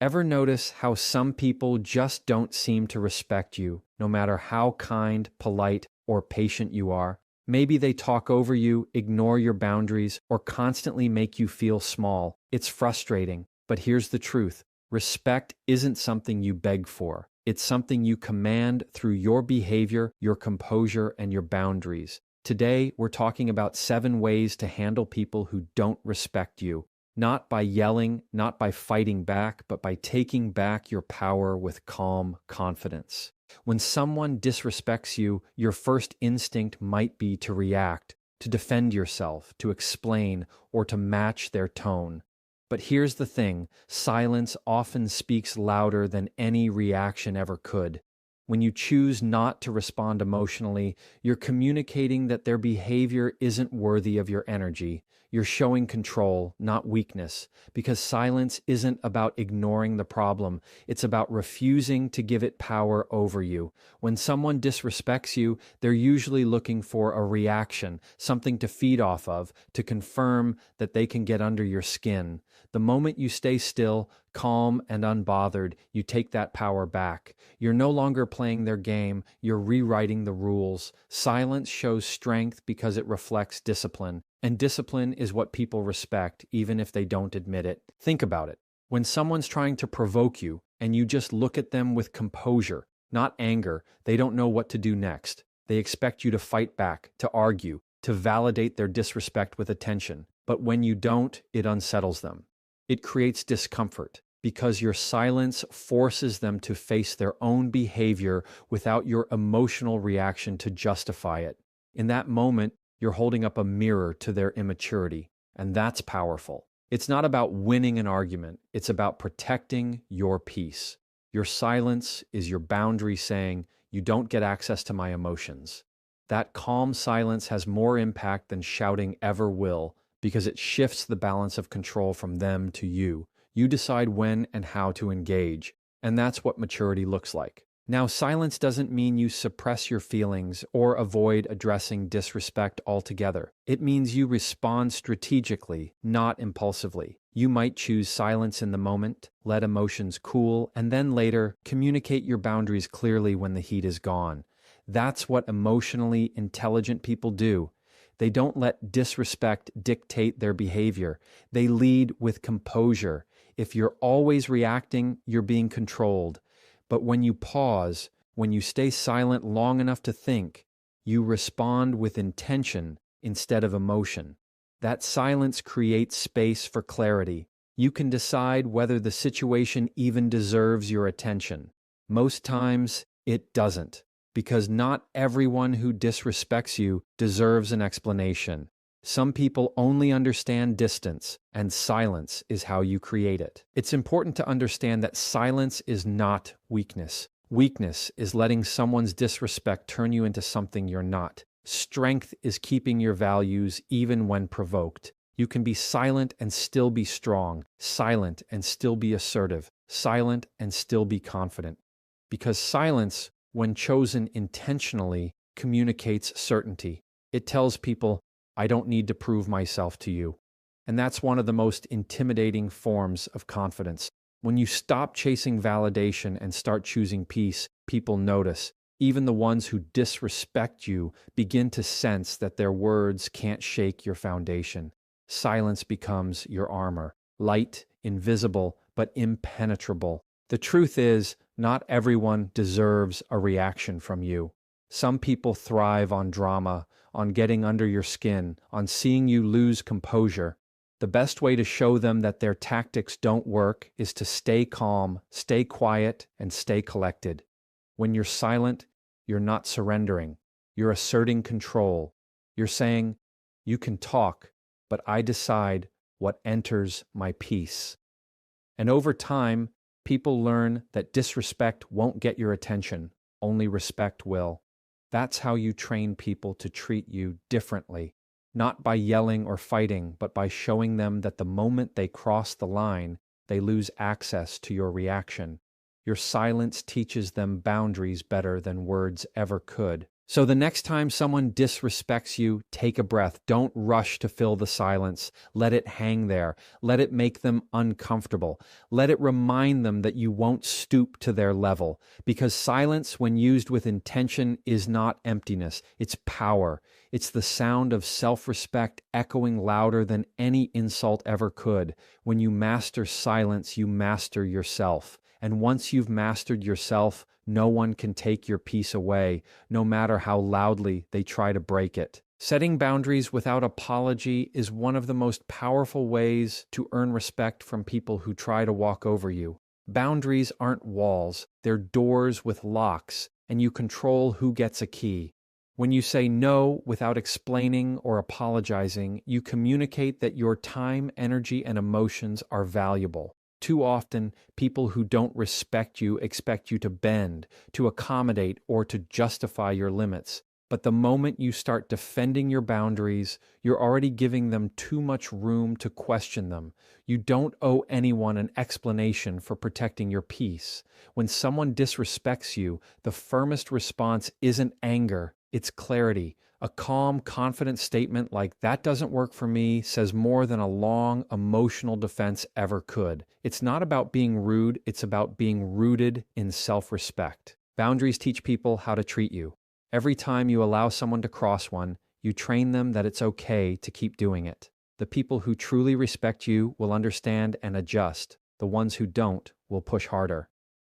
Ever notice how some people just don't seem to respect you, no matter how kind, polite, or patient you are? Maybe they talk over you, ignore your boundaries, or constantly make you feel small. It's frustrating, but here's the truth. Respect isn't something you beg for. It's something you command through your behavior, your composure, and your boundaries. Today, we're talking about 7 ways to handle people who don't respect you. Not by yelling, not by fighting back, but by taking back your power with calm confidence. When someone disrespects you, your first instinct might be to react, to defend yourself, to explain, or to match their tone. But here's the thing, silence often speaks louder than any reaction ever could. When you choose not to respond emotionally, you're communicating that their behavior isn't worthy of your energy. You're showing control, not weakness, because silence isn't about ignoring the problem. It's about refusing to give it power over you. When someone disrespects you, they're usually looking for a reaction, something to feed off of, to confirm that they can get under your skin. The moment you stay still, calm, and unbothered, you take that power back. You're no longer playing their game, you're rewriting the rules. Silence shows strength because it reflects discipline. And discipline is what people respect, even if they don't admit it. Think about it. When someone's trying to provoke you, and you just look at them with composure, not anger, they don't know what to do next. They expect you to fight back, to argue, to validate their disrespect with attention. But when you don't, it unsettles them. It creates discomfort because your silence forces them to face their own behavior without your emotional reaction to justify it. In that moment, you're holding up a mirror to their immaturity, and that's powerful. It's not about winning an argument, it's about protecting your peace. Your silence is your boundary saying, you don't get access to my emotions. That calm silence has more impact than shouting ever will, because it shifts the balance of control from them to you. You decide when and how to engage, and that's what maturity looks like. Now, silence doesn't mean you suppress your feelings or avoid addressing disrespect altogether. It means you respond strategically, not impulsively. You might choose silence in the moment, let emotions cool, and then later communicate your boundaries clearly when the heat is gone. That's what emotionally intelligent people do. They don't let disrespect dictate their behavior. They lead with composure. If you're always reacting, you're being controlled. But when you pause, when you stay silent long enough to think, you respond with intention instead of emotion. That silence creates space for clarity. You can decide whether the situation even deserves your attention. Most times, it doesn't. Because not everyone who disrespects you deserves an explanation. Some people only understand distance, and silence is how you create it. It's important to understand that silence is not weakness. Weakness is letting someone's disrespect turn you into something you're not. Strength is keeping your values even when provoked. You can be silent and still be strong, silent and still be assertive, silent and still be confident. Because silence, when chosen intentionally, communicates certainty. It tells people, I don't need to prove myself to you. And that's one of the most intimidating forms of confidence. When you stop chasing validation and start choosing peace, people notice. Even the ones who disrespect you begin to sense that their words can't shake your foundation. Silence becomes your armor, light, invisible, but impenetrable. The truth is, not everyone deserves a reaction from you. Some people thrive on drama, on getting under your skin, on seeing you lose composure. The best way to show them that their tactics don't work is to stay calm, stay quiet, and stay collected. When you're silent, you're not surrendering. You're asserting control. You're saying, you can talk, but I decide what enters my peace. And over time, people learn that disrespect won't get your attention, only respect will. That's how you train people to treat you differently, not by yelling or fighting, but by showing them that the moment they cross the line, they lose access to your reaction. Your silence teaches them boundaries better than words ever could. So the next time someone disrespects you, take a breath. Don't rush to fill the silence. Let it hang there. Let it make them uncomfortable. Let it remind them that you won't stoop to their level. Because silence, when used with intention, is not emptiness. It's power. It's the sound of self-respect echoing louder than any insult ever could. When you master silence, you master yourself. And once you've mastered yourself, no one can take your peace away, no matter how loudly they try to break it. Setting boundaries without apology is one of the most powerful ways to earn respect from people who try to walk over you. Boundaries aren't walls, they're doors with locks, and you control who gets a key. When you say no without explaining or apologizing, you communicate that your time, energy, and emotions are valuable. Too often, people who don't respect you expect you to bend, to accommodate, or to justify your limits. But the moment you start defending your boundaries, you're already giving them too much room to question them. You don't owe anyone an explanation for protecting your peace. When someone disrespects you, the firmest response isn't anger, it's clarity. A calm, confident statement like, "That doesn't work for me," says more than a long, emotional defense ever could. It's not about being rude, it's about being rooted in self-respect. Boundaries teach people how to treat you. Every time you allow someone to cross one, you train them that it's okay to keep doing it. The people who truly respect you will understand and adjust. The ones who don't will push harder.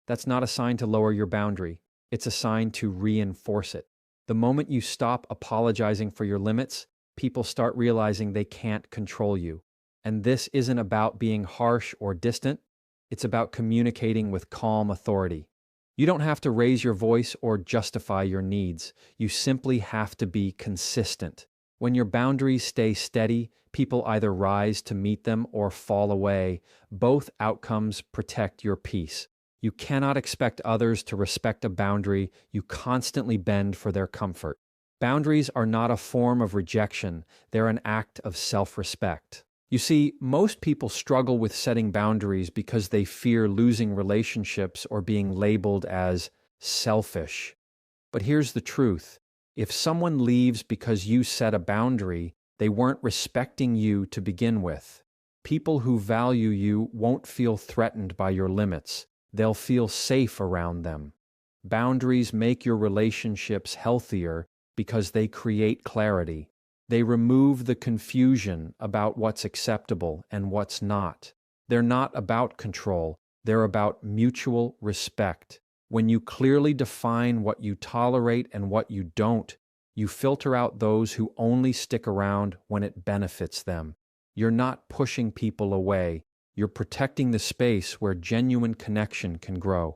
That's not a sign to lower your boundary. It's a sign to reinforce it. The moment you stop apologizing for your limits, people start realizing they can't control you. And this isn't about being harsh or distant. It's about communicating with calm authority. You don't have to raise your voice or justify your needs. You simply have to be consistent. When your boundaries stay steady, people either rise to meet them or fall away. Both outcomes protect your peace. You cannot expect others to respect a boundary you constantly bend for their comfort. Boundaries are not a form of rejection, they're an act of self-respect. You see, most people struggle with setting boundaries because they fear losing relationships or being labeled as selfish. But here's the truth. If someone leaves because you set a boundary, they weren't respecting you to begin with. People who value you won't feel threatened by your limits. They'll feel safe around them. Boundaries make your relationships healthier because they create clarity. They remove the confusion about what's acceptable and what's not. They're not about control. They're about mutual respect. When you clearly define what you tolerate and what you don't, you filter out those who only stick around when it benefits them. You're not pushing people away. You're protecting the space where genuine connection can grow.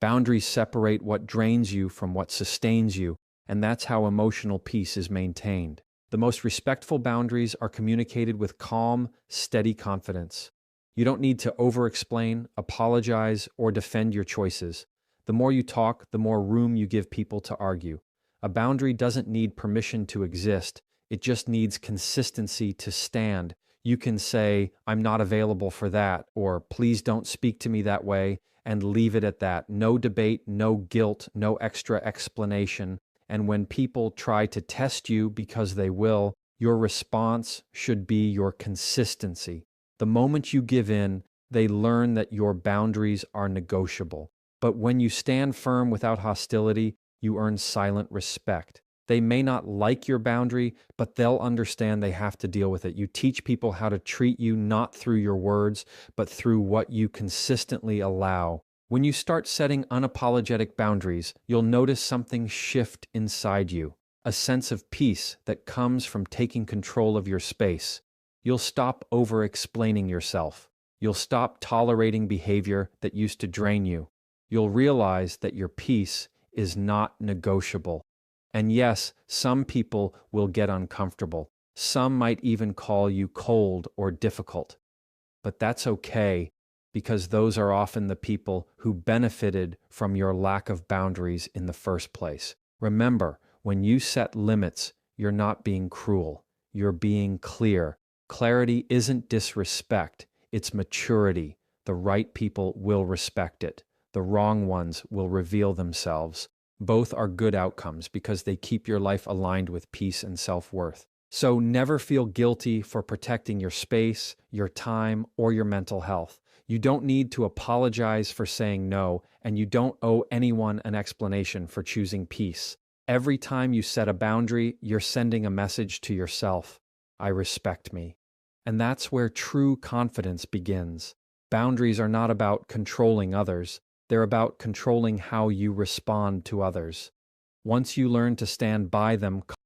Boundaries separate what drains you from what sustains you, and that's how emotional peace is maintained. The most respectful boundaries are communicated with calm, steady confidence. You don't need to over-explain, apologize, or defend your choices. The more you talk, the more room you give people to argue. A boundary doesn't need permission to exist. It just needs consistency to stand. You can say, "I'm not available for that," or "Please don't speak to me that way," and leave it at that. No debate, no guilt, no extra explanation. And when people try to test you, because they will, your response should be your consistency. The moment you give in, they learn that your boundaries are negotiable. But when you stand firm without hostility, you earn silent respect. They may not like your boundary, but they'll understand they have to deal with it. You teach people how to treat you not through your words, but through what you consistently allow. When you start setting unapologetic boundaries, you'll notice something shift inside you, a sense of peace that comes from taking control of your space. You'll stop over-explaining yourself. You'll stop tolerating behavior that used to drain you. You'll realize that your peace is not negotiable. And yes, some people will get uncomfortable. Some might even call you cold or difficult. But that's okay, because those are often the people who benefited from your lack of boundaries in the first place. Remember, when you set limits, you're not being cruel. You're being clear. Clarity isn't disrespect, it's maturity. The right people will respect it. The wrong ones will reveal themselves. Both are good outcomes because they keep your life aligned with peace and self-worth. So never feel guilty for protecting your space, your time, or your mental health. You don't need to apologize for saying no, and you don't owe anyone an explanation for choosing peace. Every time you set a boundary, you're sending a message to yourself. I respect me. And that's where true confidence begins. Boundaries are not about controlling others. They're about controlling how you respond to others. Once you learn to stand by them